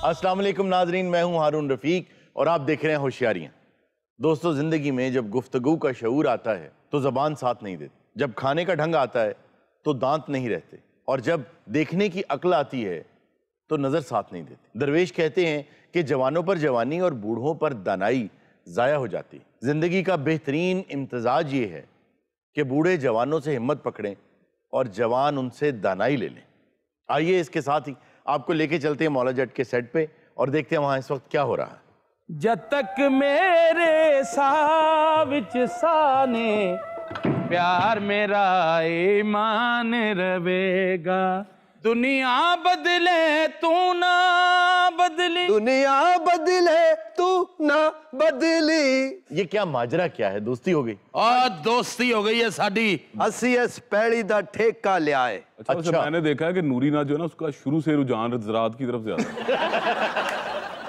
अस्सलाम वालेकुम नाजरीन, मैं हूं हारून रफीक और आप देख रहे हैं होशियारियां। दोस्तों, जिंदगी में जब गुफ्तगू का शऊर आता है तो जबान साथ नहीं देती, जब खाने का ढंग आता है तो दांत नहीं रहते, और जब देखने की अक्ल आती है तो नजर साथ नहीं देती। दरवेश कहते हैं कि जवानों पर जवानी और बूढ़ों पर दानाई जाया हो जाती है। जिंदगी का बेहतरीन इम्तजाज ये है कि बूढ़े जवानों से हिम्मत पकड़ें और जवान उनसे दानाई ले लें। आइए इसके साथ ही आपको लेके चलते हैं मौला जट के सेट पे और देखते हैं वहां इस वक्त क्या हो रहा है। जब तक मेरे साविच साने प्यार मेरा ईमान रवेगा, दुनिया बदले तू ना बदली, दुनिया बदले तू ना बदली। ये क्या माजरा क्या है? दोस्ती हो गई? और दोस्ती हो गई है साडी। असी इस पैड़ी दा ठेका लिया है। अच्छा, मैंने देखा है कि नूरी ना जो है ना, उसका शुरू से रुझान ज़राअत की तरफ ज्यादा है।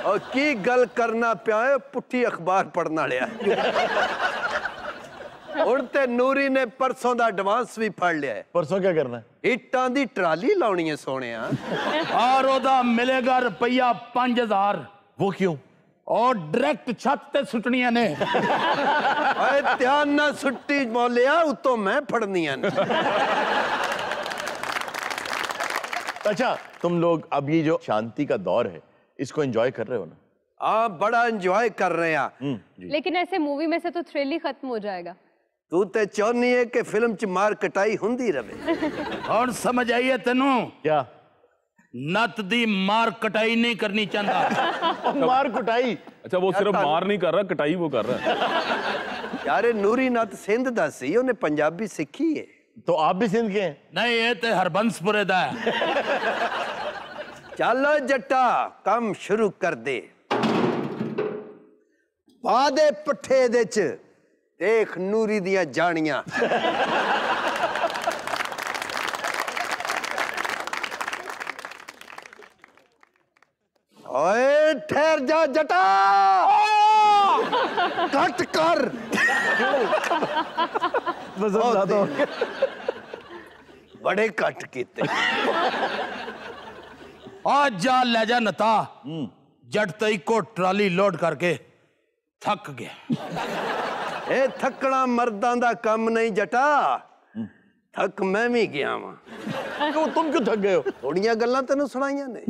और की गल करना पिया है, पुट्ठी अखबार पढ़ना लिया। उड़ते नूरी ने परसों दा एडवांस भी फड़ लिया है। परसों क्या करना है? इट्टां दी ट्राली लाउनी है सोने। और ओदा मिलेगा रुपया 5000। वो क्यों? और डायरेक्ट छत ते सुटनियां ने। अरे ध्यान ना सुट्टी मौलिया, उतो मैं फड़नियां ने। अच्छा, तुम लोग अब ये जो शांति का दौर है इसको एंजॉय कर रहे हो ना? हाँ, बड़ा एंजॉय कर रहे हैं। लेकिन ऐसे मूवी में से तो थ्रिल ही खत्म हो जाएगा। तू ते चाहनी है कि फिल्म च मार कटाई हुंदी रहे। और समझ आइए तेनू, क्या नत दी मार कटाई नहीं करनी चाहता। मार कुटाई? अच्छा, वो सिर्फ मार नहीं कर रहा, कटाई वो कर रहा है। यारे नूरी नत सिंध दा सी, उन्हें पंजाबी सीखी है। तो आप भी सिंध के हैं? नहीं, ये ते हरबंसपुरे दा है। चलो जट्टा, काम शुरू कर दे। बादे पट्ठे दे च देख नूरी दिया जानियां। ओए ठहर जा जटा, कट कर। बड़े कट कीते। आज जा ले जा नता, जट तई को ट्राली लोड करके थक गया। ए थकना मर्दां दा काम नहीं जटा, थक मैं भी गया वां। तुम क्यों थक गए हो? थोड़ियां गल्लां तेनू सुनाइयां ने।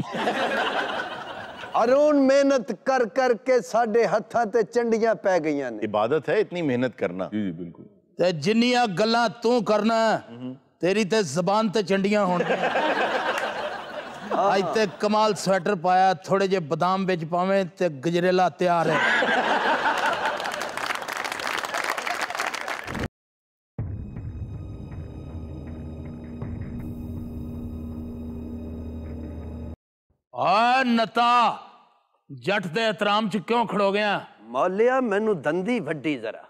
अरुण मेहनत कर कर के साडे हत्थां ते चंडियां पै गईयां ने। इबादत है इतनी मेहनत करना। जी जी बिल्कुल। ते जिन्नियां गल्लां तू करना तेरी ते जबान ते चंडियां होण। आज ते कमाल स्वेटर पाया, थोड़े जे बादाम बिच पावे ते गजरेला तैयार है। आ नता, जट दे एहतराम च क्यों खड़ो गया? मौलिया मैनू दंदी वड्डी जरा।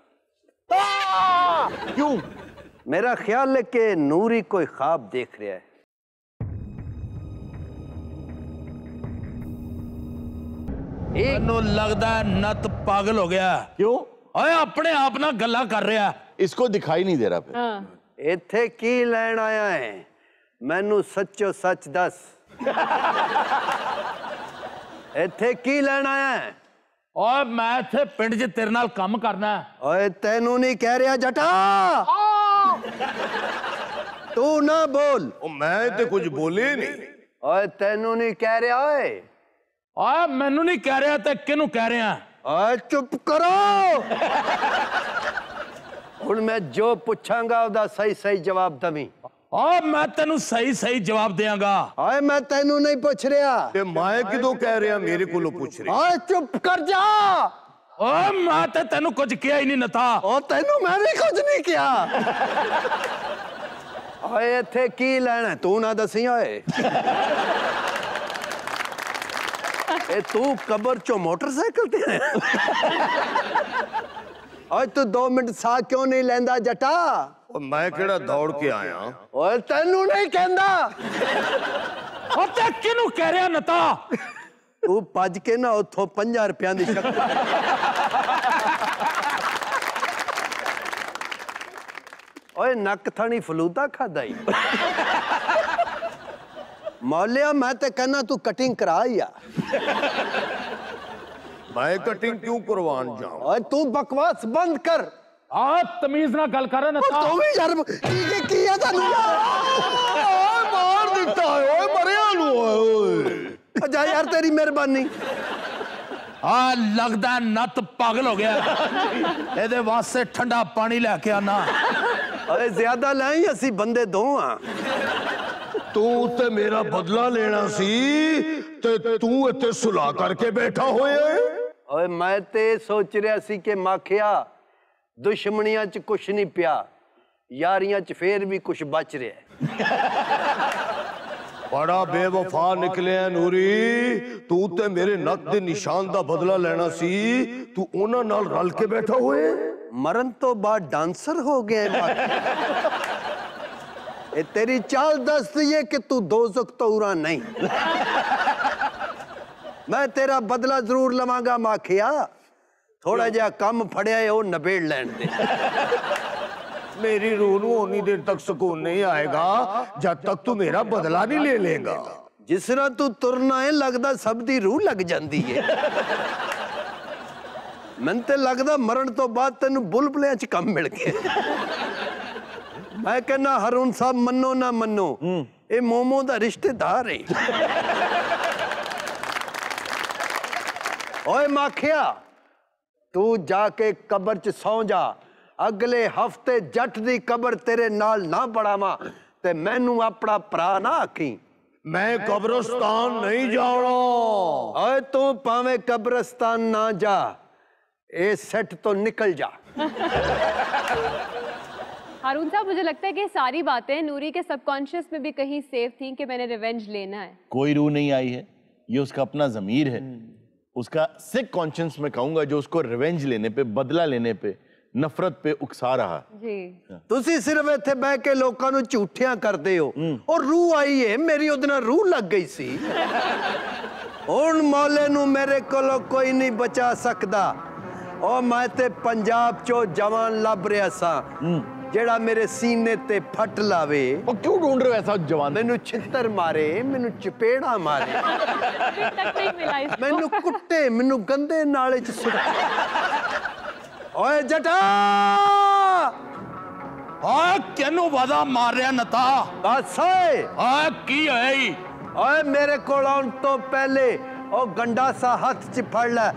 क्यों? मेरा ख्याल है कि नूरी कोई ख्वाब देख रहा है। मैनू लगदा है नत पागल हो गया। क्यों? ओए अपने आप ना गल्ला कर रहा। इसको दिखाई नहीं दे रहा फिर। हाँ। इत्थे की लैन आया है? मैनू सच्चो सच दस। इत्थे की लैन आया है? ओए मैं इत्थे पिंड च तेरे नाल काम करना है। ओए तेनू नहीं कह रहा जटा, तू ना बोल। मैं तो कुछ बोले नहीं। ओए तेनू नहीं कह रहा। ओए मैनू नहीं कह रहा ते किनू कह रहा? ओए चुप करो। हुण मैं जो पूछांगा उसदा सही सही जवाब दवी। ओए मैं तेनू सही सही जवाब देंगा। ओए मैं तेनू नहीं पूछ रहा। ते मैं किदों कह रहा, मेरे कोलों पूछ रहे। ओए चुप कर जा। ओए मैं ते तेनू कुछ किया ही नहीं नता। ओ तेनू मैं भी कुछ नहीं किया। ओए इत्थे की लेना तू ना दसी। ओए ए तू कबर चो मोटरसाइकिल ते है? ओए तू 2 मिनट सा क्यों नहीं लेंदा जटा? मैं केड़ा दौड़ के आया? ओए तेनू नहीं कहंदा। ओ ते किनू कह रहा नता? तू भज के ना उथों 50 रुपया दी शक्ल। ओए नक थणी फलूदा खादा ही। मौलिया मैं तो कहना तू कटिंग करा या मैं कटिंग क्यों करवान जाऊं? ओए तू बकवास बंद कर। तमीज ना गल कर नता तू भी यार की है तानू मार दिता है ओए मरिया नु ओए। जा यार तेरी मेहरबानी। लगदा नत पागल हो गया एदे वास्ते ठंडा पानी लेके आना। ओए ज्यादा लाई असी बंदे दो हां। तू ते मेरा बदला लेना सी ते तू इत्थे सुलह करके बैठा होया है। ओए मैं ते सोच रहा सी कि माखिया दुश्मनियां च कुछ नहीं पिया, यारियां च फिर भी कुछ बच रहा है। बड़ा बेवफा निकले है नूरी। तू ते मेरे नक दे निशान दा बदला लेना सी, तू उन्हां नाल रल के बैठा होए। मरण तो बाद डांसर हो गया है माखिया। ए तेरी चाल दसती है कि तू दोज़ख तो उरा नहीं। मैं तेरा बदला जरूर लवांगा माखिया, थोड़ा जा कम फड़िया है वो नबेड़ लैन दे। मेरी रूह नूं उन्नी देर तक सुकून नहीं आएगा जब तक तू मेरा बदला नहीं ले लेगा। जिस तरह तू तुरना है लगदा सब दी रूह लग जाती है। मैं ते लगदा मरण तो बाद तेन बुलबुलियां च कम मिल गया। मैं कहना हरून साहब मनो ना मनो ये मोमो दा रिश्तेदार है। ओए माखिया तू जाके कब्र च सौ जा, अगले हफ्ते जट दी कब्र तेरे नाल ना पड़ावा ते मैनू अपना भरा ना आखी। मैं कब्रिस्तान नहीं जाना। ओए तू पावे कब्रिस्तान ना जा, ए सेट तो निकल जा। हारून साहब मुझे लगता है कि सारी बातें नूरी के सबकॉन्शियस में भी कहीं सेव थी कि मैंने रिवेंज लेना है। कोई रूह नहीं आई है, ये उसका अपना ज़मीर है, उसका सिक कॉन्शियस में कहूंगा जो उसको रिवेंज लेने पे, बदला लेने पे, नफरत पे उकसा रहा। जी तुसी सिर्फ इत्थे बह के लोकां नूं झूठियां करदे हो और रूह आई है मेरी उहदे नाल रूह लग गई सी। हुण मौले नूं मेरे कोलों कोई नहीं बचा सकदा। ओ मैं ते पंजाब चो जवान लभ रिहा सा जेड़ा मेरे सीने ते फट लावे। और क्यों ढूंढ रहे हो ऐसा जवान? मैनू छित्तर मारे, मैनू चपेड़ा मारे, अभी तक नहीं मिला इसको। मैनू कुट्टे, मैनू गंदे नाले च सुट। ओए जटा केनू वादा मार रहा नता? बस ओए की है? ओए मेरे कोल आउण तो पहले ओ गंडा सा हाथ च फड़ ले।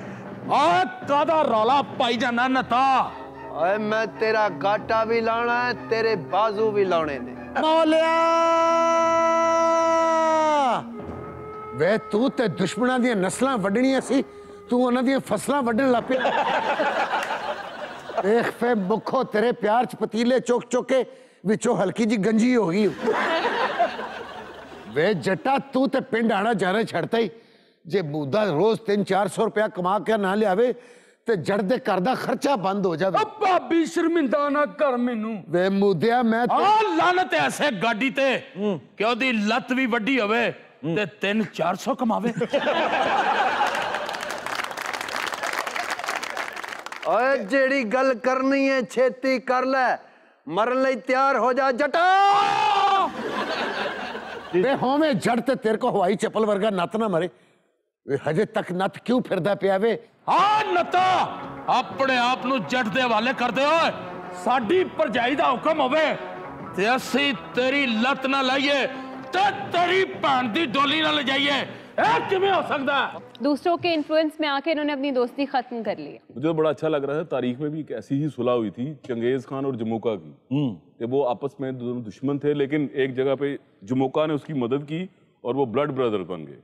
कादा रौला पाई जाना नता? ओए मैं तेरा गाटा भी लाना है, तेरे बाजू भी लाने ने। मौलिया वे तू ते दुश्मनां दी नस्लां वड्डणियां सी, तू उन्हां दी फसलां वड्डण लग पिया। देख फे मुखो तेरे प्यार च पतीले चुक चुक के विचों हल्की जी गंजी हो गई। वे जट्टा तू ते पिंड आना जाना छड़ता ही, जे बूदा रोज 300-400 रुपया कमा के ना लियावे ते जड़ दे घर दा खर्चा बंद हो जावे। भाभी शर्मिंदा ना कर मैनू। वे मुदिया मैं लानत ऐसे गाड़ी ते कि ओदी लत भी वड्डी होवे ते 300-400 कमावे। ओए जेड़ी गल करनी है छेती कर ले, मरन लई तैयार हो जा जटा। वे होवे जड़ ते तेरे को हवाई चप्पल वर्गा नत ना मरे। वे हजे तक नत क्यों फिरदा पिया वे? नता अपने आप नू जट दे हवाले कर दे। साडी भरजाई दा हुक्म होवे ते असी तेरी लत ना लाइए ते तेरी भैन दी डोली ना ले जाइए। ए किवें हो सकदा? दूसरों के इन्फ्लुएंस में आके इन्होंने अपनी दोस्ती खत्म कर ली। मुझे बड़ा अच्छा लग रहा है, तारीख में भी एक ऐसी ही सुलह हुई थी चंगेज खान और जमोका की कि वो आपस में दोनों दुश्मन थे, लेकिन एक जगह पे जमोका ने उसकी मदद की और वो ब्लड ब्रदर बन गए।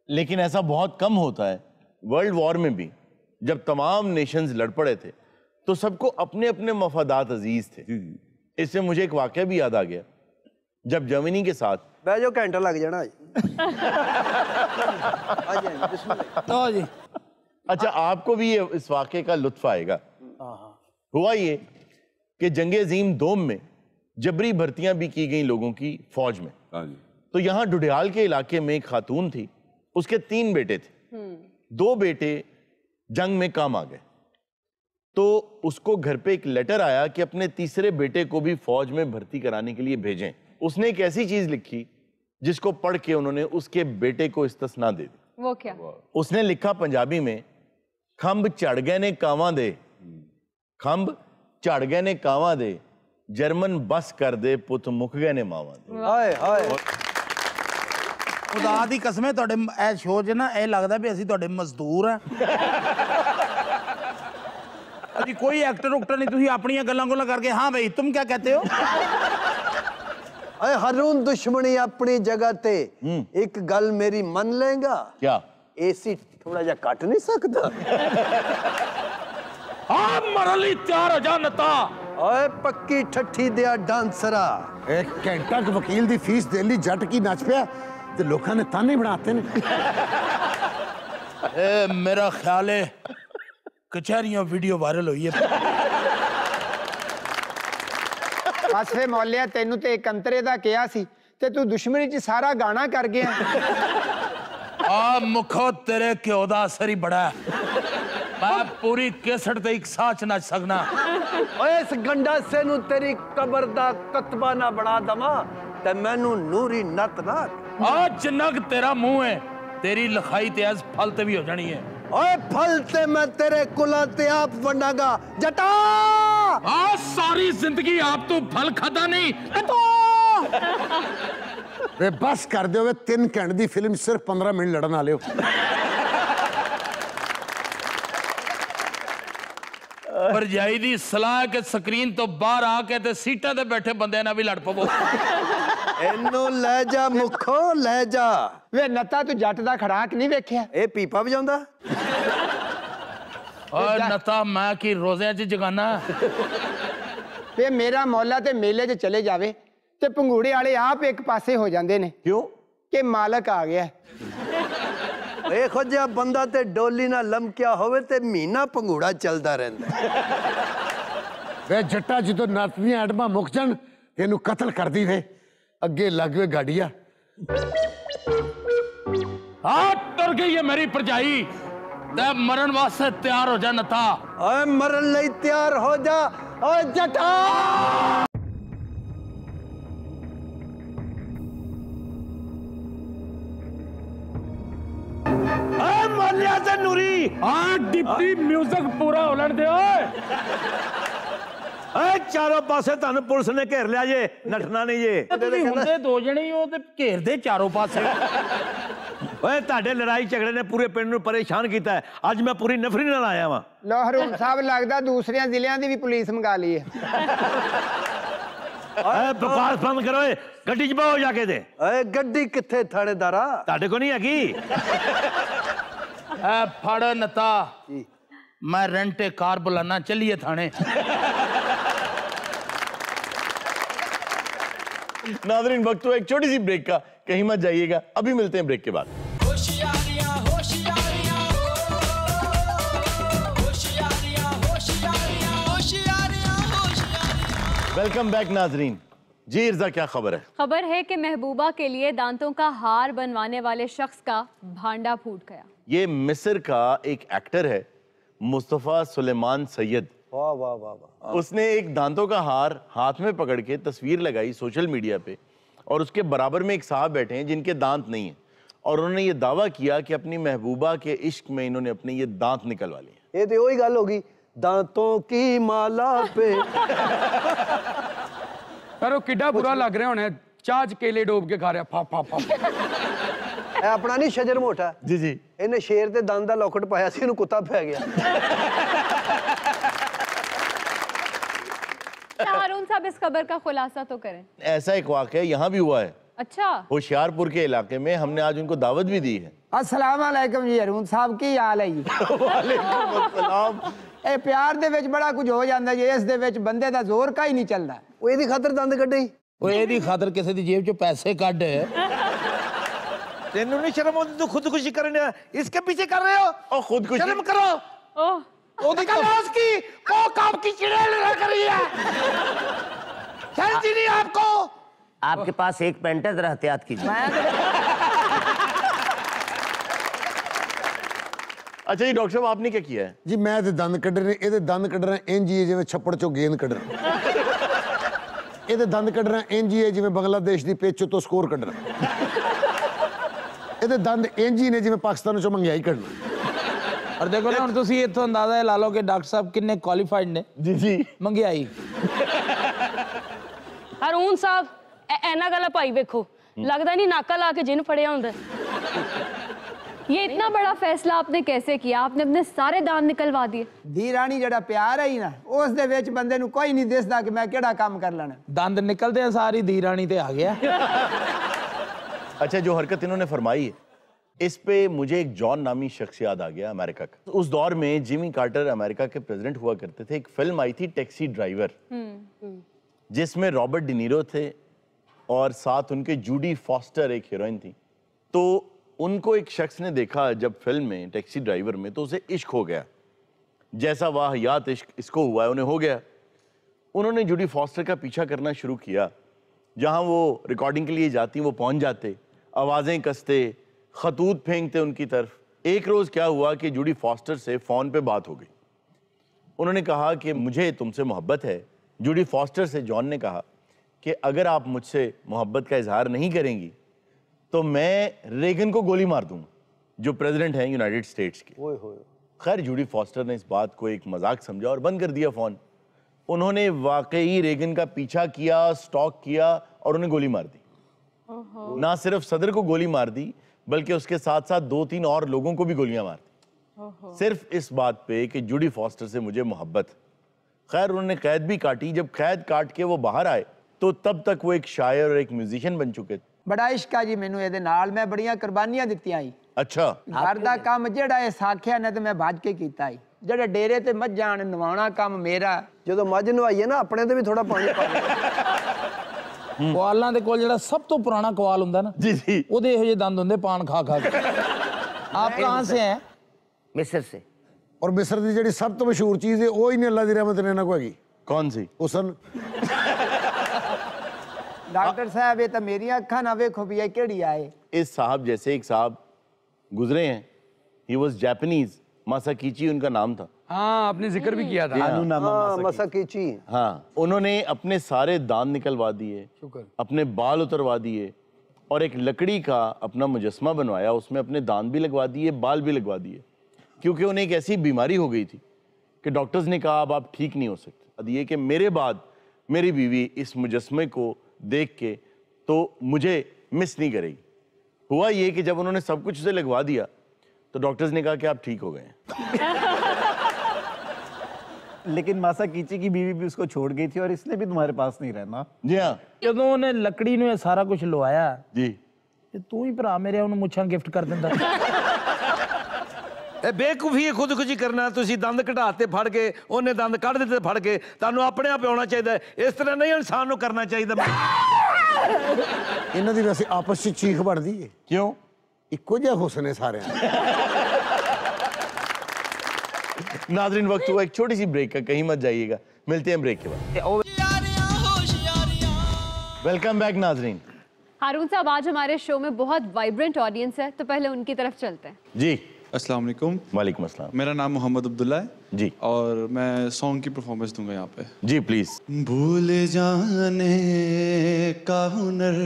लेकिन ऐसा बहुत कम होता है। वर्ल्ड वॉर में भी जब तमाम नेशंस लड़ पड़े थे तो सबको अपने अपने मफादात अजीज थे। इससे मुझे एक वाकया भी याद आ गया। जब जर्मनी के साथ बह जाओ, घंटा लग जाना। जी अच्छा, आपको भी ये इस वाकये का लुत्फ आएगा। हुआ ये कि जंगे अजीम दोम में जबरी भर्तियां भी की गई लोगों की फौज में। हाँ जी। तो यहाँ डुडियाल के इलाके में एक खातून थी, उसके 3 बेटे थे। 2 बेटे जंग में काम आ गए, तो उसको घर पे एक लेटर आया कि अपने तीसरे बेटे को भी फौज में भर्ती कराने के लिए भेजें। उसने एक ऐसी चीज लिखी जिसको पढ़ के उन्होंने उसके बेटे को इस्तिस्ना दे दी। वो क्या? उसने लिखा पंजाबी में, खंब झड़ गए ने कावां दे, खंब झड़ गए ने कावां दे, जर्मन बस कर दे पुत मुक गए ने मावां दे। ਹਾਏ ਹਾਏ खुदा दी कसम है ਤੁਹਾਡੇ ਇਹ ਸ਼ੋਅ 'ਚ ਨਾ ਇਹ ਲੱਗਦਾ ਵੀ ਅਸੀਂ ਤੁਹਾਡੇ ਮਜ਼ਦੂਰ ਆ अजी कोई एक्टर उक्टर नहीं तुसी अपनी गल्लां गुल्लां करके हाँ भाई तुम क्या कहते हो अरे हारून दुश्मनी अपनी जगह ते एक गल मेरी मन लेगा क्या? एसी थोड़ा जा कट नहीं सकता आप मरली तैयार हो जा नता। ओए पक्की ठट्ठी दिया डांसरा एक घंटा क वकील दी फीस दे ली जट की नच पिया ते लोकां ने ताने बनाते ने। ए मेरा ख्याल है कचहरियों वीडियो वायरल हुई है बस वे मौलिया तेनू ते एक अंतरे दा किया सी ते तू दुश्मनी च सारा गाना कर गया आ मुखो तेरे क्यों दा असर ही बड़ा है मैं पूरी केसट ते एक साथ नच सकना ओए इस गंडासे नु तेरी कबर दा कतबा ना बना दवा ते मैनू नूरी नत ना आज जिन्ना तेरा मुंह है तेरी लिखाई ते अज फल ते भी हो जानी है ओए फल ते मैं तेरे कुला ते आप वंडागा जटा आज सारी जिंदगी आप तो फल खाता नहीं। वे बस कर दो वे 3 घंटे दी फिल्म सिर्फ 15 मिनट लड़न वाले हो। भरजाई दी सलाह के स्क्रीन तो बाहर आके ते सीटां ते बैठे बंदे ना भी लड़ पवो इन्नू ले जा मुखो ले जा वे नता तू जट दा खड़ाक नहीं वेख्या ए पीपा बजांदा और नता मैं की रोज़ियां च जगाना वे मेरा मौला ते मेले च चले जावे ते पंगूड़े वाले आप एक पासे हो जांदे ने क्यों? कि मालक आ गया देखो जा बंदा ते डोली ना लमकिया होवे ते महीना पंगूड़ा चलदा रहंदा वे जट्टा जो नत दी एडमा मुक जान तेनू कत्ल कर दी वे अगे लग वे गाड़िया हाथ तर गई है मेरी परजाई ते मरण वास्ते तैयार हो जा नता। ओए मरन लई तैयार हो जा ओए जटा मलिया से नूरी आज डिप्टी म्यूजिक पूरा होलन दे ए चारों पासे तानू पुलिस ने घेर लिया जे नठना नहीं जे ਤੁਸੀਂ ਹੁੰਦੇ ਦੋ ਜਣੇ ਹੀ ਉਹ ਤੇ ਘੇਰਦੇ ਚਾਰੋਂ ਪਾਸੇ ओए ताडे लड़ाई झगड़े ने पूरे पिंड नू परेशान कीता है आज मैं पूरी नफरी नाल आया वां लो हरून साहब लगदा दूसरे जिलियां दी भी पुलिस मंगा ली है ए बकवास बंद करो ए गड्डी च बाहो जाके दे ओए गड्डी किथे थानेदारा ताडे को नहीं हैगी ए फड़ नता मैं रेंटे कार बुलाना चलिए थाने नादरीन वक्त हुआ एक छोटी सी ब्रेक का, कहीं मत जाइएगा, अभी मिलते हैं ब्रेक के बाद। वेलकम बैक नाजरीन। जी इर्जा क्या खबर है? खबर है कि महबूबा के लिए दांतों का हार बनवाने वाले शख्स का भांडा फूट गया। ये मिस्र का एक एक्टर है मुस्तफ़ा सुलेमान सैयद। वाह वाह वाह वाह। उसने एक दांतों का हार हाथ में पकड़ के तस्वीर लगाई सोशल मीडिया पे, और उसके बराबर में एक साहब बैठे हैं जिनके दांत नहीं हैं, और उन्होंने ये दावा किया कि अपनी महबूबा के इश्क में इन्होंने अपने ये दांत निकलवा लिए। ये तो वही गल होगी, दांतों की माला पे। पर वो किड्डा बुरा लग रहा होना, चाह च केले डोब के खा रहा फा फा फा। ਇਹ ਆਪਣਾ ਨਹੀਂ ਸ਼ਜਰ ਮੋਟਾ जी जी ਇਹਨੇ ਸ਼ੇਰ ਦੇ ਦੰਦ ਦਾ ਲੋਕਟ ਪਾਇਆ ਸੀ, ਇਹਨੂੰ ਕੁੱਤਾ ਪੈ ਗਿਆ। हारून साहब इस खबर का खुलासा तो करें। ऐसा एक वाकया यहाँ भी हुआ है। अच्छा, होशियारपुर के इलाके में हमने आज उनको दावत भी दी है। अस्सलाम वालेकुम जी हरून साहब की हाल है जी? ਇਹ ਪਿਆਰ ਦੇ ਵਿੱਚ ਬੜਾ ਕੁਝ ਹੋ ਜਾਂਦਾ ਜੀ, ਇਸ ਦੇ ਵਿੱਚ ਬੰਦੇ ਦਾ ਜ਼ੋਰ ਕਾ ਹੀ ਨਹੀਂ ਚੱਲਦਾ। ਉਹ ਇਹਦੀ ਖਾਤਰ ਦੰਦ ਕੱਢੇ। ਉਹ ਇਹਦੀ ਖਾਤਰ ਕਿਸੇ ਦੀ ਜੇਬ ਚੋਂ ਪੈਸੇ ਕੱਢ। तेनू नहीं शर्म आती? तू खुदकुशी करने इसके पीछे कर रहे हो? और खुदकुशी शर्म करो। ओह ओदी कलास की वो काम की चिड़ैल लगा करी है। चलती नहीं आपको? आपके पास एक पेंट है, जरा एहतियात कीजिए। अच्छा जी डॉक्टर साहब आपने क्या किया है? जी मैं ते दंद कढ़ रहे, ਇਹਦੇ ਦੰਦ ਕੱਢਣਾ ਇੰਜ ਹੀ ਹੈ ਜਿਵੇਂ ਛੱਪੜ ਚੋਂ ਗੇਂਦ ਕੱਢਣਾ। ਇਹਦੇ ਦੰਦ ਕੱਢਣਾ ਇੰਜ ਹੀ ਹੈ ਜਿਵੇਂ ਬੰਗਲਾਦੇਸ਼ ਦੀ ਪਿੱਚ ਤੋਂ ਸਕੋਰ ਕੱਢਣਾ। ਇਹਦੇ ਦੰਦ ਇੰਜ ਹੀ ਨੇ ਜਿਵੇਂ ਪਾਕਿਸਤਾਨ ਚੋਂ ਮੰਗਿਆਈ ਕਰਨਾ। और देखो ना ਹੁਣ ਤੁਸੀਂ ਇੱਥੋਂ ਅੰਦਾਜ਼ਾ ਲਾ ਲਓ ਕਿ ਡਾਕਟਰ ਸਾਹਿਬ ਕਿੰਨੇ ਕੁਆਲੀਫਾਈਡ ਨੇ। जी जी ਮੰਗਿਆਈ। ਹਰੂਨ ਸਾਹਿਬ ਐਨਾ ਗੱਲ ਭਾਈ ਵੇਖੋ लगता नहीं नाका ला के जिन फड़िया होंगे। ये इतना बड़ा फैसला आपने कैसे किया? आपने अपने सारे दांत निकलवा दिए। धी रानी जड़ा प्यार है ही ना उस दे विच बंदे नू कोई नहीं दिसदा कि मैं केड़ा काम कर लेना। दंद निकलते हैं सारी धी रानी ते आ गया। अच्छा, जो हरकत इन्होंने फरमाई है इस पे मुझे एक जॉन नामी शख्स याद आ गया, अमेरिका का। उस दौर में जिमी कार्टर अमेरिका के प्रेसिडेंट हुआ करते थे। एक फिल्म आई थी टैक्सी ड्राइवर, जिसमें रॉबर्ट डिनीरो थे और साथ उनके जूडी फॉस्टर एक हीरोइन थी। तो उनको एक शख्स ने देखा जब फिल्म में टैक्सी ड्राइवर में, तो उसे इश्क हो गया। जैसा वाहियात इश्क इसको हुआ है उन्हें हो गया। उन्होंने जूडी फॉस्टर का पीछा करना शुरू किया। जहां वो रिकॉर्डिंग के लिए जाती वो पहुंच जाते, आवाज़ें कसते, खतूत फेंकते उनकी तरफ। एक रोज़ क्या हुआ कि जूडी फॉस्टर से फ़ोन पे बात हो गई। उन्होंने कहा कि मुझे तुमसे मोहब्बत है। जूडी फॉस्टर से जॉन ने कहा कि अगर आप मुझसे मोहब्बत का इजहार नहीं करेंगी तो मैं रेगन को गोली मार दूंगा, जो प्रेसिडेंट हैं यूनाइटेड स्टेट्स के। खैर जूडी फॉस्टर ने इस बात को एक मजाक समझा और बंद कर दिया फ़ोन। उन्होंने वाकई रेगन का पीछा किया, स्टॉक किया और उन्हें गोली मार दी। ना सिर्फ सदर को गोली मार दी बल्कि उसके साथ साथ 2-3 और लोगों को भी गोलियां मार दी, सिर्फ इस बात पे कि जूडी फॉस्टर से मुझे मोहब्बत। खैर उन्होंने कैद भी काटी। जब कैद काट के वो बाहर आए तो तब तक वो एक शायर और एक म्यूजिशियन बन चुके थे। बड़ा इश्क है जी मैनू ਇਹਦੇ ਨਾਲ मैं बड़ियां कुर्बानियां ਦਿੱਤੀਆਂ ਹੀ। अच्छा, घर ਦਾ ਕੰਮ ਜਿਹੜਾ ਇਹ ਸਾਖਿਆ ਨੇ ਤੇ ਮੈਂ ਭੱਜ ਕੇ ਕੀਤਾ ਹੀ। ਜਿਹੜੇ ਡੇਰੇ ਤੇ ਮੱਝਾਂ ਨਵਾਉਣਾ ਕੰਮ ਮੇਰਾ। ਜਦੋਂ ਮੱਝ ਨਵਾਈਏ ਨਾ ਆਪਣੇ ਤੇ ਵੀ ਥੋੜਾ ਪਾਣੀ ਪਾ ਦੇ। ਕੁਆਲਾਂ ਦੇ ਕੋਲ ਜਿਹੜਾ ਸਭ ਤੋਂ ਪੁਰਾਣਾ ਕੁਆਲ ਹੁੰਦਾ ਨਾ जी जी, ਉਹਦੇ ਇਹੋ ਜਿਹੇ ਦੰਦ ਹੁੰਦੇ ਪਾਨ ਖਾ ਖਾ ਕੇ। आप कहाँ से हैं? मिस्र से। और मिस्र की ਜਿਹੜੀ ਸਭ ਤੋਂ ਮਸ਼ਹੂਰ ਚੀਜ਼ ਹੈ ਉਹ ਹੀ ਨੇ ਅੱਲਾ ਦੀ ਰਹਿਮਤ ਨੇ ਇਹਨਾਂ ਕੋ ਹੈਗੀ। कौन सी? हुसन। डॉक्टर साहब ये तो मेरी अखा ना वेखो भी केड़ी आए। इस साहब जैसे एक साहब गुजरे हैं, ही वॉज जापानीज, मासाकीची उनका नाम था। हाँ, आपने जिक्र भी किया था। मसाकीची। हाँ, उन्होंने अपने सारे दांत निकलवा दिए, अपने बाल उतरवा दिए और एक लकड़ी का अपना मुजस्मा बनवाया, उसमें अपने दांत भी लगवा दिए, बाल भी लगवा दिए, क्योंकि उन्हें एक ऐसी बीमारी हो गई थी कि डॉक्टर्स ने कहा अब आप ठीक नहीं हो सकते। ये कि मेरे बाद मेरी बीवी इस मुजस्मे को देख के तो मुझे मिस नहीं करेगी। हुआ ये कि जब उन्होंने सब कुछ उसे लगवा दिया तो डॉक्टर्स ने कहा कि आप ठीक हो गए हैं। लेकिन मासाकीची की बीवी भी उसको छोड़ गई थी और इसने भी तुम्हारे पास नहीं रहना। जी हाँ, ਜਦੋਂ ਉਹਨੇ ਲੱਕੜੀ ਨੂੰ ਇਹ ਸਾਰਾ ਕੁਝ ਲਵਾਇਆ जी ਤੇ ਤੂੰ ਹੀ ਭਰਾ ਮੇਰੇ ਉਹਨੂੰ ਮੁੱਛਾਂ ਗਿਫਟ ਕਰ ਦਿੰਦਾ। ਇਹ ਬੇਕੂਫੀ ਹੈ ਖੁਦਕੁਸ਼ੀ ਕਰਨਾ। ਤੁਸੀਂ ਦੰਦ ਘਟਾਤੇ ਫੜ ਕੇ, ਉਹਨੇ ਦੰਦ ਕੱਢ ਦਿੱਤੇ ਫੜ ਕੇ। ਤੁਹਾਨੂੰ ਆਪਣੇ ਆਪ ਆਉਣਾ ਚਾਹੀਦਾ, ਇਸ ਤਰ੍ਹਾਂ ਨਹੀਂ ਇਨਸਾਨ ਨੂੰ ਕਰਨਾ ਚਾਹੀਦਾ। ਇਹਨਾਂ ਦੀ ਵੈਸੇ ਆਪਸ ਵਿੱਚ ਚੀਖ बढ़ती है। क्यों? ਇੱਕੋ ਜਿਹਾ ਹੁਸਨ ਹੈ ਸਾਰਿਆਂ ਦਾ। नाजरीन वक्त हुआ एक छोटी सी ब्रेक का, कहीं मत जाइएगा, मिलते हैं ब्रेक के बाद। वेलकम बैक नाजरीन। हारून साहब, आज हमारे शो में बहुत वाइब्रेंट ऑडियंस है, तो पहले उनकी तरफ चलते हैं। जी, अस्सलाम वालेकुम। वालेकुम अस्सलाम। मेरा नाम मोहम्मद अब्दुल्ला है जी, और मैं सॉन्ग की परफॉर्मेंस दूंगा यहाँ पे। जी प्लीज। भूल जाने का हुनर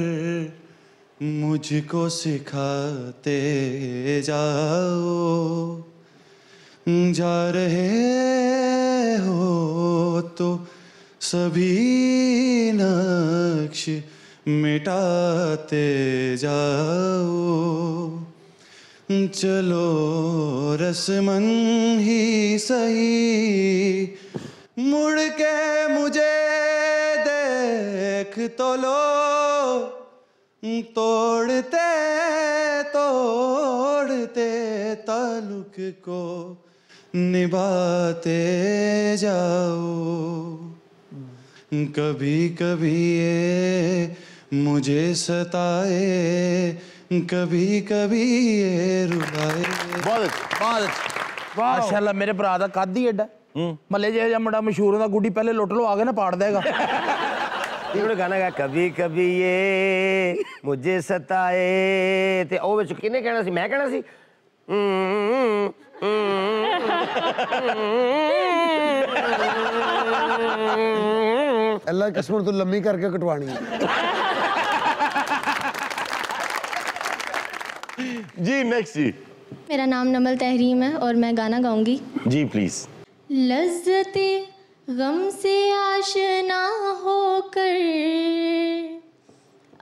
मुझको सिखाते जाओ, जा रहे हो तो सभी नक्श मिटाते जाओ, चलो रस्मन ही सही, मुड़ के मुझे देख तो लो, तोड़ते तोड़ते ताल्लुक को निभाते जाओ, कभी कभी ये मुझे सताए, कभी कभी ये रुलाए। माशाल्लाह मेरे भरा दा कद ही एडा मल्ले जिहा मुंडा मशहूर होंदा, गुड्डी पहले लुट लो आ गए ना पाड़ देगा। ये गाना गा कभी कभी ये मुझे सताए ते ओ विच किने कहना सी, मैं कहना सी अल्लाह किस्मत तो लम्मी करके कटवानी है। जी नेक्स्ट जी। मेरा नाम नमल तहरीम है और मैं गाना गाऊंगी। जी प्लीज। लज्जते गम से आशना होकर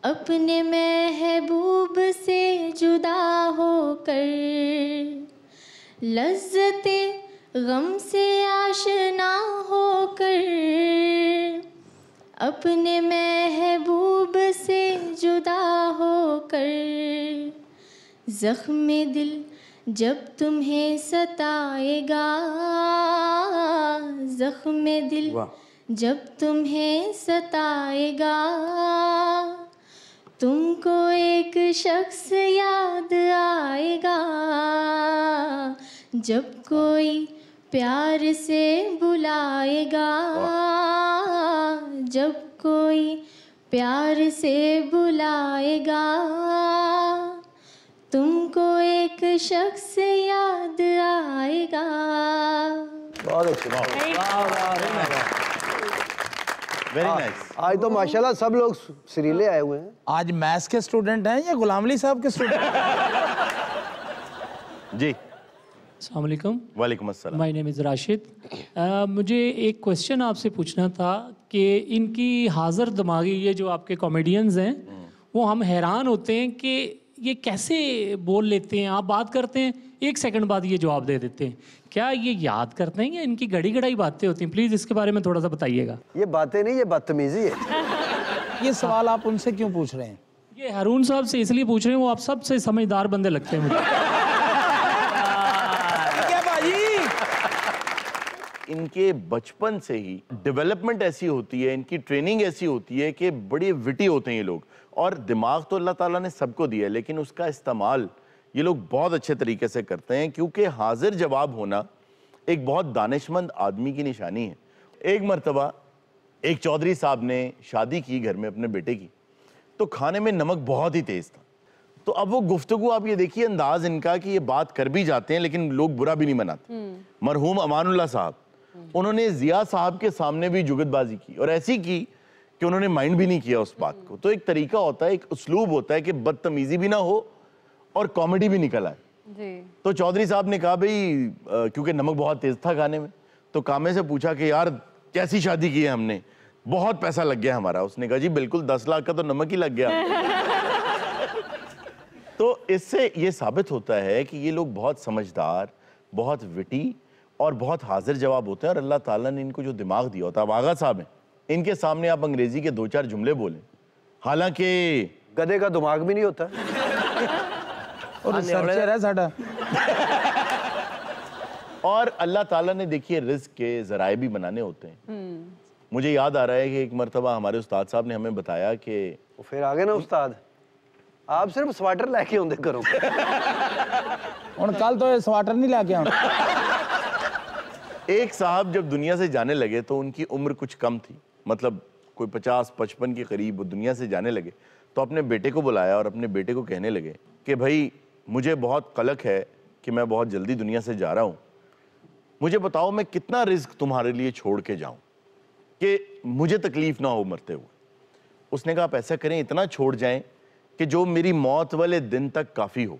अपने महबूब से जुदा होकर, लज्जते गम से आशना होकर अपने महबूब से जुदा होकर, ज़ख्म दिल जब तुम्हें सताएगा, ज़ख्म दिल जब तुम्हें सताएगा, तुमको एक शख्स याद आएगा, जब कोई प्यार से बुलाएगा, जब कोई प्यार से बुलाएगा, तुमको एक शख्स याद आएगा। बहुत अच्छी वेरी नाइस। आज तो माशाल्लाह सब लोग सुरीले आए हुए हैं। आज मैथ्स के स्टूडेंट हैं या गुलाम अली साहब के स्टूडेंट? जी अस्सलाम वालेकुम। वालेकुम अस्सलाम। My name is Rashid. मुझे एक क्वेश्चन आपसे पूछना था कि इनकी हाज़िर दिमागी ये जो आपके कॉमेडियंस हैं वो हम हैरान होते हैं कि ये कैसे बोल लेते हैं। आप बात करते हैं 1 सेकंड बाद ये जवाब दे देते हैं, क्या ये याद करते हैं या इनकी घड़ी घड़ाई बातें होती हैं? प्लीज़ इसके बारे में थोड़ा सा बताइएगा। ये बातें नहीं, ये बदतमीजी है। ये सवाल आप उनसे क्यों पूछ रहे हैं? ये हारून साहब से इसलिए पूछ रहे हैं, वो आप सबसे समझदार बंदे लगते हैं मुझे। क्या भाई? इनके बचपन से ही डेवलपमेंट ऐसी होती है, इनकी ट्रेनिंग ऐसी होती है कि बड़े विटी होते हैं ये लोग। और दिमाग तो अल्लाह ताला ने सबको दिया है, लेकिन उसका इस्तेमाल ये लोग बहुत अच्छे तरीके से करते हैं, क्योंकि हाजिर जवाब होना एक बहुत दानिशमंद आदमी की निशानी है। एक मर्तबा एक चौधरी साहब ने शादी की घर में अपने बेटे की, तो खाने में नमक बहुत ही तेज था। तो अब वो गुफ्तगू, आप ये देखिए अंदाज इनका कि ये बात कर भी जाते हैं लेकिन लोग बुरा भी नहीं मनाते। मरहूम अमानुल्लाह साहब, उन्होंने जिया साहब के सामने भी जुगतबाजी की, और ऐसी की कि उन्होंने माइंड भी नहीं किया उस बात को। तो एक तरीका होता है, एक उसलूब होता है कि बदतमीजी भी ना हो और कॉमेडी भी निकल आए। तो चौधरी साहब ने कहा भाई, क्योंकि नमक बहुत तेज था खाने में, तो कामे से पूछा कि यार कैसी शादी की है हमने, बहुत पैसा लग गया हमारा। उसने कहा जी बिल्कुल 10 लाख का तो नमक ही लग गया। तो इससे ये साबित होता है कि ये लोग बहुत समझदार, बहुत विटी और बहुत हाजिर जवाब होते हैं, और अल्लाह ताला ने इनको जो दिमाग दिया होता है। अब आगा साहब हैं, इनके सामने आप अंग्रेजी के 2-4 जुमले बोलें, हालांकि गधे का दिमाग भी नहीं होता। और रिसर्चर है साडा। और अल्लाह ताला ने देखिए रिस्क के जराए भी बनाने होते हैं। मुझे याद आ रहा है कि एक मरतबा हमारे उस्ताद साहब ने हमें बताया कि फिर आगे ना उस्ताद, आप सिर्फ स्वेटर लेके आते करो। और कल तो ये स्वेटर नहीं लेके आना। एक साहब जब दुनिया से जाने लगे तो उनकी उम्र कुछ कम थी, मतलब कोई 50-55 के करीब वो दुनिया से जाने लगे। तो अपने बेटे को बुलाया और अपने बेटे को कहने लगे कि भाई मुझे बहुत कलक है कि मैं बहुत जल्दी दुनिया से जा रहा हूँ, मुझे बताओ मैं कितना रिस्क तुम्हारे लिए छोड़ के जाऊँ कि मुझे तकलीफ ना हो मरते हुए। उसने कहा आप ऐसा करें, इतना छोड़ जाएं कि जो मेरी मौत वाले दिन तक काफ़ी हो।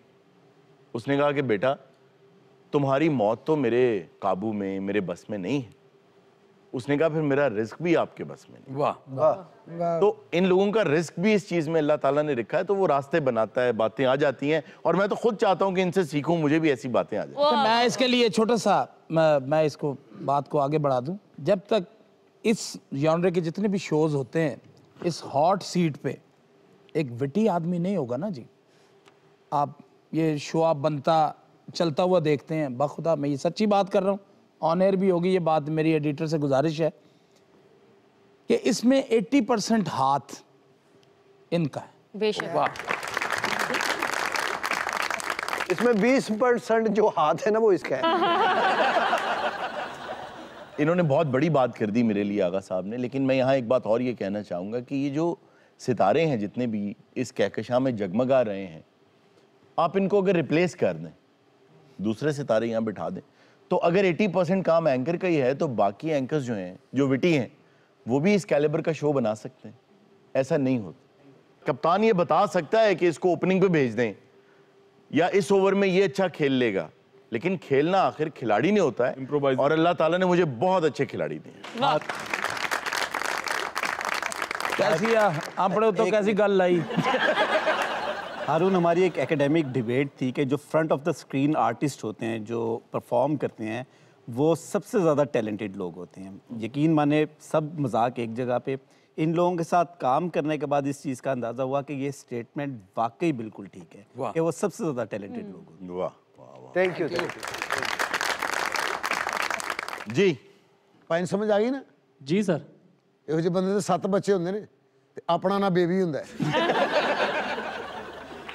उसने कहा कि बेटा तुम्हारी मौत तो मेरे काबू में, मेरे बस में नहीं है। उसने कहा फिर मेरा रिस्क भी आपके बस में नहीं। वाह वाह। तो इन लोगों का रिस्क भी इस चीज़ में अल्लाह ताला ने रखा है, तो वो रास्ते बनाता है, बातें आ जाती हैं। और मैं तो खुद चाहता हूँ कि इनसे सीखूं, मुझे भी ऐसी बातें आ जाए। तो मैं इसके लिए छोटा सा मैं इसको बात को आगे बढ़ा दूं। जब तक इस जॉनर के जितने भी शोज होते हैं, इस हॉट सीट पे एक विटी आदमी नहीं होगा ना जी, आप ये शो आप बनता चलता हुआ देखते हैं। बखुदा मैं ये सच्ची बात कर रहा हूँ, ऑन एयर भी होगी ये बात, मेरी एडिटर से गुजारिश है कि इसमें 80% हाथ इनका है। बेशक। वाह। इसमें 20% जो हाथ है ना वो इसका है। इन्होंने बहुत बड़ी बात कर दी मेरे लिए आगा साहब ने, लेकिन मैं यहाँ एक बात और ये कहना चाहूँगा कि ये जो सितारे हैं जितने भी इस कहकशां में जगमगा रहे हैं, आप इनको अगर रिप्लेस कर दें, दूसरे सितारे यहाँ बिठा दें, तो अगर 80% काम एंकर का ही है तो बाकी एंकर्स जो हैं, जो विटी हैं, वो भी इस कैलिबर का शो बना सकते हैं। ऐसा नहीं होता। कप्तान ये बता सकता है कि इसको ओपनिंग पे भेज दें या इस ओवर में ये अच्छा खेल लेगा, लेकिन खेलना आखिर खिलाड़ी ने होता है, और अल्लाह ताला ने मुझे बहुत अच्छे खिलाड़ी दिए। कैसी आपने तो कैसी गल लाई। हारून, हमारी एक एकेडमिक डिबेट थी कि जो front of the screen artist होते हैं, जो परफॉर्म करते हैं, वो सबसे ज़्यादा टैलेंटेड लोग होते हैं। यकीन माने, सब मजाक एक जगह पे, इन लोगों के साथ काम करने के बाद इस चीज़ का अंदाज़ा हुआ कि ये स्टेटमेंट वाकई बिल्कुल ठीक है कि वो सबसे ज़्यादा टैलेंटेड लोग होते हैं। वाह, थैंक यू। जी पाइन समझ आ गई ना? जी सर। ਇਹੋ ਜਿਹੇ ਬੰਦੇ ਦੇ 7 ਬੱਚੇ ਹੁੰਦੇ ਨੇ ਤੇ ਆਪਣਾ ਨਾ ਬੇਬੀ ਹੁੰਦਾ ਹੈ।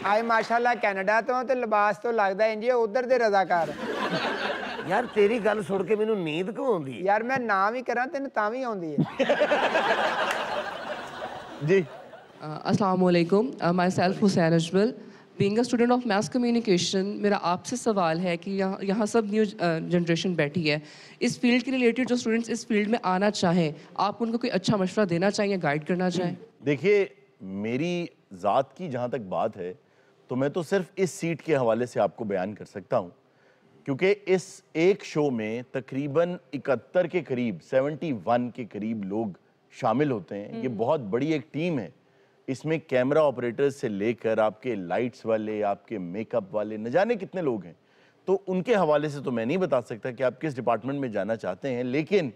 ਆਏ ਮਾਸ਼ਾਅੱਲਾ ਕੈਨੇਡਾ ਤੋਂ ਤੇ ਲਿਬਾਸ ਤੋਂ ਲੱਗਦਾ ਇੰਜ ਹੀ ਉਧਰ ਦੇ ਰਜ਼ਾਕਾਰ। ਯਾਰ ਤੇਰੀ ਗੱਲ ਸੁਣ ਕੇ ਮੈਨੂੰ ਨੀਂਦ ਕਿਉਂ ਆਉਂਦੀ? ਯਾਰ ਮੈਂ ਨਾ ਵੀ ਕਰਾਂ ਤੈਨੂੰ ਤਾਂ ਵੀ ਆਉਂਦੀ ਹੈ। जी अस्सलाम वालेकुम, my self Hussain Ajmal, being a student of mass communication, मेरा आपसे सवाल है कि यहाँ सब न्यू जनरेशन बैठी है, इस फील्ड के रिलेटेड जो स्टूडेंट्स इस फील्ड में आना चाहें, आप उनको कोई अच्छा मशवरा देना चाहें या गाइड करना चाहें? देखिए, मेरी ज़ात की जहाँ तक बात है तो मैं तो सिर्फ इस सीट के हवाले से आपको बयान कर सकता हूँ, क्योंकि इस एक शो में तकरीबन 71 के करीब 71 के करीब लोग शामिल होते हैं। ये बहुत बड़ी एक टीम है। इसमें कैमरा ऑपरेटर्स से लेकर आपके लाइट्स वाले, आपके मेकअप वाले, न जाने कितने लोग हैं। तो उनके हवाले से तो मैं नहीं बता सकता कि आप किस डिपार्टमेंट में जाना चाहते हैं, लेकिन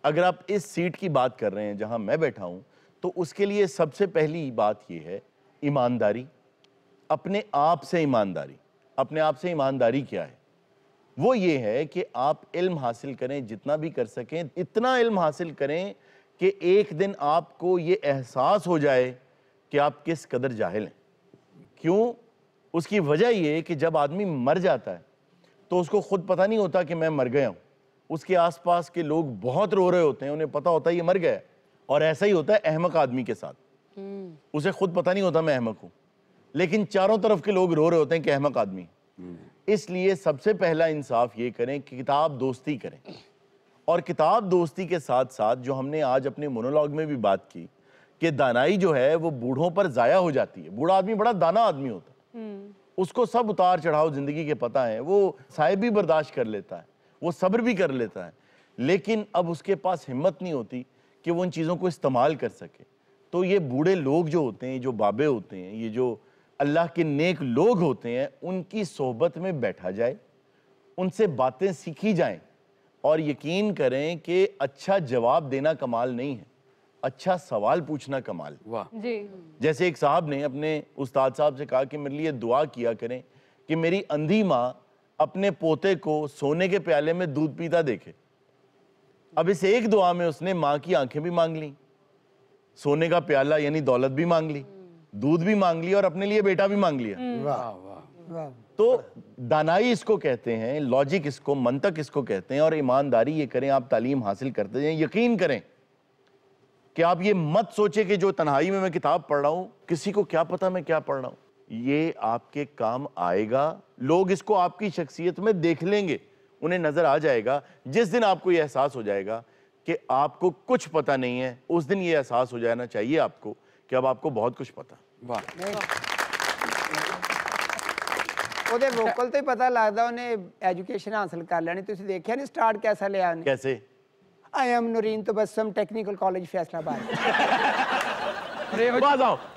अगर आप इस सीट की बात कर रहे हैं जहां मैं बैठा हूं, तो उसके लिए सबसे पहली बात यह है ईमानदारी, अपने आप से ईमानदारी। अपने आप से ईमानदारी क्या है? वो ये है कि आप इल्म हासिल करें, जितना भी कर सकें इतना इल्म हासिल करें कि एक दिन आपको ये एहसास हो जाए कि आप किस कदर जाहिल हैं। क्यों? उसकी वजह ये कि जब आदमी मर जाता है तो उसको खुद पता नहीं होता कि मैं मर गया हूँ। उसके आसपास के लोग बहुत रो रहे होते हैं, उन्हें पता होता है ये मर गया। और ऐसा ही होता है अहमक आदमी के साथ, उसे खुद पता नहीं होता मैं अहमक हूँ, लेकिन चारों तरफ के लोग रो रहे होते हैं कि अहमक आदमी। इसलिए सबसे पहला इंसाफ ये करें कि किताब दोस्ती करें। और किताब दोस्ती के साथ साथ जो हमने आज अपने मोनोलॉग में भी बात की कि दानाई जो है वो बूढ़ों पर जाया हो जाती है। बूढ़ा आदमी बड़ा दाना आदमी होता है, उसको सब उतार चढ़ाव जिंदगी के पता है, वो साहिब भी बर्दाश्त कर लेता है, वो सब्र भी कर लेता है, लेकिन अब उसके पास हिम्मत नहीं होती कि वो उन चीज़ों को इस्तेमाल कर सके। तो ये बूढ़े लोग जो होते हैं, जो बाबे होते हैं, ये जो अल्लाह के नेक लोग होते हैं, उनकी सोहबत में बैठा जाए, उनसे बातें सीखी जाएं, और यकीन करें कि अच्छा जवाब देना कमाल नहीं है, अच्छा सवाल पूछना कमाल। वाह जी। जैसे एक साहब ने अपने उस्ताद साहब से कहा कि मेरे लिए दुआ किया करें कि मेरी अंधी माँ अपने पोते को सोने के प्याले में दूध पीता देखे। अब इस एक दुआ में उसने माँ की आंखें भी मांग ली, सोने का प्याला यानी दौलत भी मांग ली, दूध भी मांग लिया और अपने लिए बेटा भी मांग लिया। वाह वाह। तो दानाई इसको कहते हैं, लॉजिक इसको, मंतक इसको कहते हैं, और ईमानदारी ये करें। आप तालीम हासिल करते हैं, यकीन करें कि आप ये मत सोचे कि जो तन्हाई में मैं किताब पढ़ रहा हूं, किसी को क्या पता मैं क्या पढ़ रहा हूं, ये आपके काम आएगा। लोग इसको आपकी शख्सियत में देख लेंगे, उन्हें नजर आ जाएगा। जिस दिन आपको ये एहसास हो जाएगा कि आपको कुछ पता नहीं है, उस दिन ये एहसास हो जाना चाहिए आपको कि अब आपको बहुत कुछ पता। वाह। ਉਹਦੇ ਵੋਕਲ ਤੋਂ ਹੀ ਪਤਾ ਲੱਗਦਾ ਉਹਨੇ ਐਜੂਕੇਸ਼ਨ ਹਾਸਲ ਕਰ ਲੈਣੀ। ਤੁਸੀਂ ਦੇਖਿਆ ਨਹੀਂ ਸਟਾਰਟ कैसा लिया ਉਹਨੇ? कैसे? I am Noreen Tabassum technical college Faisalabad.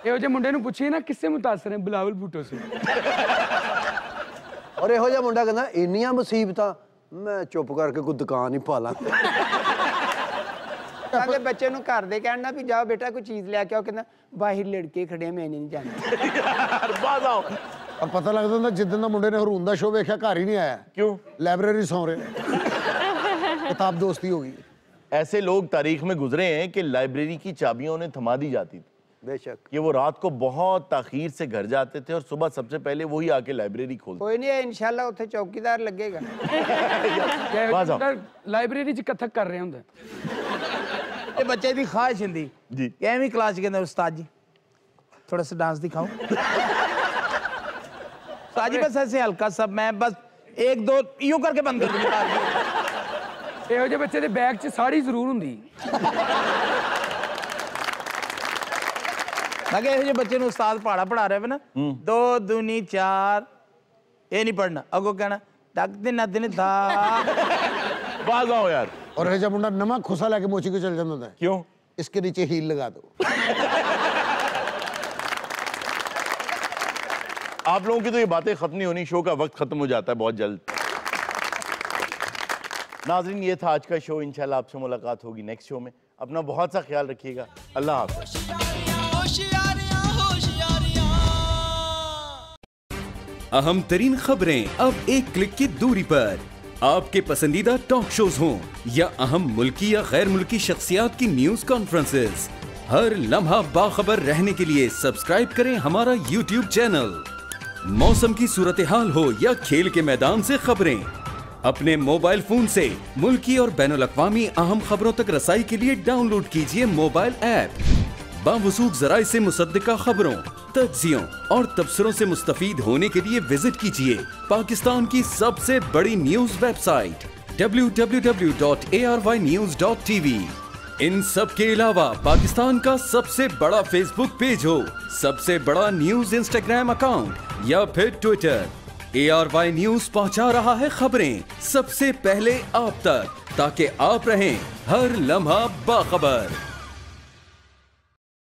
ਇਹੋ ਜਿਹੇ ਮੁੰਡੇ ਨੂੰ ਪੁੱਛੀਏ ਨਾ ਕਿਸਸੇ ਮੁਤਾਸਰ ਹੈ, ਬਿਲਾਵਲ ਭੁੱਟੋ ਸੇ। ਔਰ ਇਹੋ ਜਿਹਾ ਮੁੰਡਾ ਕਹਿੰਦਾ ਇੰਨੀਆਂ ਮੁਸੀਬਤਾਂ, ਮੈਂ ਚੁੱਪ ਕਰਕੇ ਕੋਈ ਦੁਕਾਨ ਹੀ ਪਾ ਲਾਂ। ਕਹਿੰਦੇ ਬੱਚੇ ਨੂੰ ਘਰ ਦੇ ਕਹਿਣਾ ਵੀ ਜਾਓ ਬੇਟਾ ਕੋਈ ਚੀਜ਼ ਲੈ ਕੇ ਆਓ, ਕਹਿੰਦਾ ਬਾਹਰ ਲੜਕੇ ਖੜੇ ਮੈਂ ਨਹੀਂ ਜਾਣਾ। और पता लगता ਹੁੰਦਾ ਜਿੱਦਣ ਦਾ ਮੁੰਡੇ ਨੇ ਹਰੂਨ ਦਾ ਸ਼ੋਅ ਵੇਖਿਆ ਘਰ ਹੀ ਨਹੀਂ ਆਇਆ। क्यों? लाइब्रेरी सौ रहे, किताब दोस्ती होगी। ऐसे लोग तारीख में गुजरे हैं कि लाइब्रेरी की चाबियां उन्हें थमा दी जाती थी। बेशक। कि वो रात को बहुत ताखीर से घर जाते थे और सुबह सबसे पहले वही आके लाइब्रेरी खोलते। कोई नहीं, इंशाल्लाह उत्थे चौकीदार लगेगा। ਲਾਇਬ੍ਰੇਰੀ 'ਚ ਕਥਕ ਕਰ ਰਿਹਾ ਹੁੰਦਾ। ये बच्चे की ख्वाहिश हिंदी जी, एवं क्लास के अंदर उस्ताद जी थोड़ा सा डांस दिखाऊं। उस्ताद जी बस ऐसे हल्का सा, मैं बस एक दो यूं करके बंद कर दूंगा। ਇਹੋ ਜਿਹੇ ਬੱਚੇ ਦੇ ਬੈਗ 'ਚ ਸਾੜੀ ਜ਼ਰੂਰ ਹੁੰਦੀ। मैं ये बच्चे उस्ताद पहाड़ा पढ़ा रहे ना, 2 दूनी 4 ये नहीं पढ़ना, अगो कहना तक दिन दिन था बाज आओ यार। और है जब मुंडा नमक खुसा लाके मोची को चल जाता है, क्यों? इसके नीचे हील लगा दो। आप लोगों की तो ये बातें खत्म नहीं होनी, शो का वक्त खत्म हो जाता है बहुत जल्द। नाज़रीन, ये था आज का शो। इंशाल्लाह आपसे मुलाकात होगी नेक्स्ट शो में। अपना बहुत सा ख्याल रखिएगा। अल्लाह हाफ़िज़। अहम तरीन खबरें अब एक क्लिक की दूरी पर। आपके पसंदीदा टॉक शोज हों या अहम मुल्की या गैर मुल्की शख्सियात की न्यूज कॉन्फ्रेंसेस, हर लम्हा बाखबर रहने के लिए सब्सक्राइब करें हमारा YouTube चैनल। मौसम की सूरत हाल हो या खेल के मैदान से खबरें, अपने मोबाइल फोन से मुल्की और बैनुल-अक़वामी अहम खबरों तक रसाई के लिए डाउनलोड कीजिए मोबाइल ऐप। बावसूख ज़राए से मुसद्दिका खबरों, तज्ज़ियों और तबसरों से मुस्तफ़ीद होने के लिए विजिट कीजिए पाकिस्तान की सबसे बड़ी न्यूज वेबसाइट www.arYnews.tv। इन सब के अलावा पाकिस्तान का सबसे बड़ा फेसबुक पेज हो, सबसे बड़ा न्यूज इंस्टाग्राम अकाउंट या फिर ट्विटर, ARY न्यूज पहुंचा रहा है खबरें सबसे पहले आप तक, ताकि आप रहें हर लम्हा बाखबर।